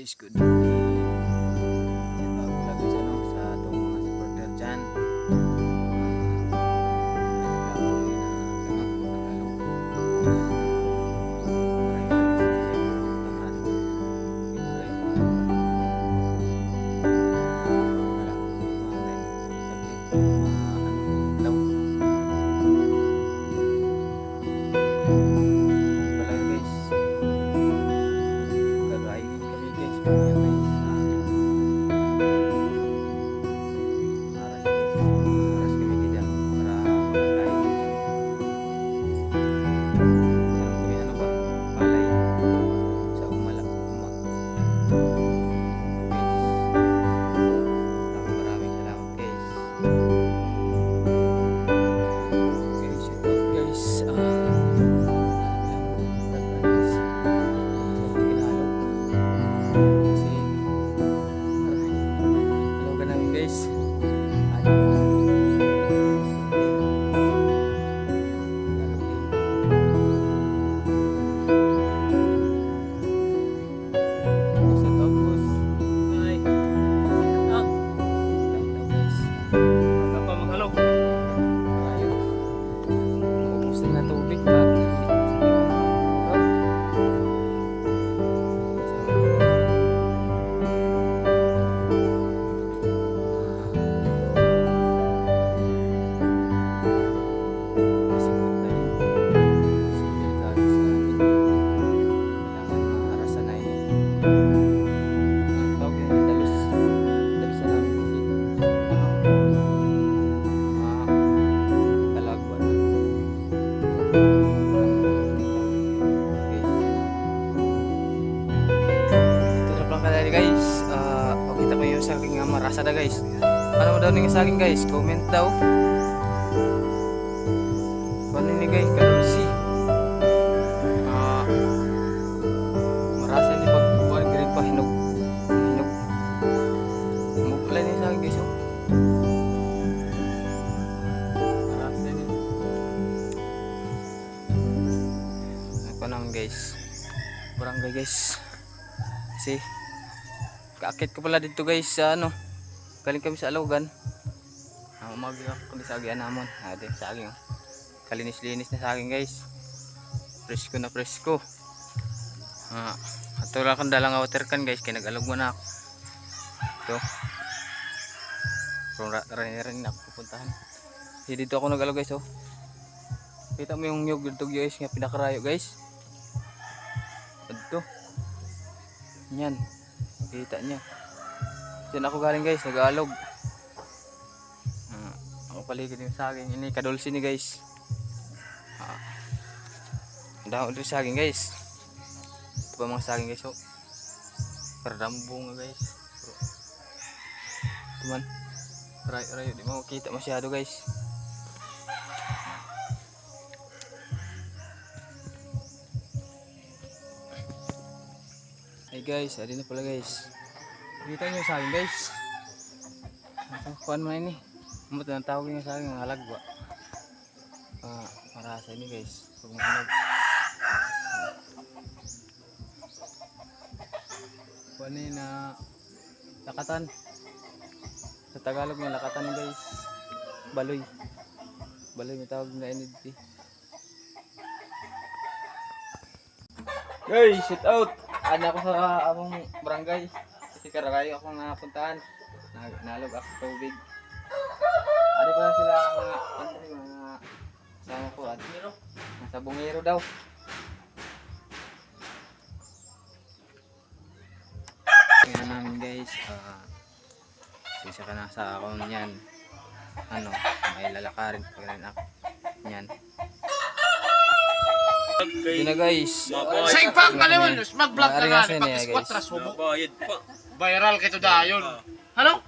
Guys, good morning. Yan bago lang guys sa atong mga supporter dyan. Pakita ko yung saging nga marasa na guys. Paano mo daw ning saging guys? Comment daw. Paano ni guys? Kalulsi. Marasa ni pag buwan green pa hinog. Hinog. Mugla ni saging guys oh. Marasa ni. Ako nang guys. Barangay guys. Kasi kaakit ko pala dito guys sa ano. Galing kami sa Alogan. Umaga ako sa agian namon. Ade saging. Kalinis-linis na saging guys. Presko na presko. Ato ra kan dalang water can guys kay nag-alog mo na ako. Ito. Kung rin ako pupuntahan. Dito ako nag-alog guys oh. Kita mo yung nyug dito guys nga pinakarayo guys. Ito. Yan. Kita niya. Diyan ako galing guys, nag-aalog. Ako paligid yung saging. Ini kadulsi ni guys. Dahon din saging guys. Ito pa mga saging guys. Oh. Perdambong guys. Ito man. Rayo-rayo. Di mo kita masyado guys. Hey guys, adin na pala guys. Kita nyo sa akin guys. Kuhan mo na ini. Umot na tawag nyo sa akin ang halagwa. Marasa ini guys. Pag mahinog. Kuhan na yun na lakatan. Sa Tagalog na lakatan guys. Baloy. Baloy may tawag na NDT. Guys, shout out! Ano ako sa among barangay. Kasi kararayo ako napuntahan. Nalog ako sa tubig. Ano pa sila mga kasama ko. Nasa bungero daw. Tingnan namin guys. Sisa ka na sa akong yan. Ano, may lalakarin pa rin ako. Yan. Yun na guys. Sa ipang kalimon, mag-vlog ka nga. Pag-squat ras mo. Viral kito dayon. Ano?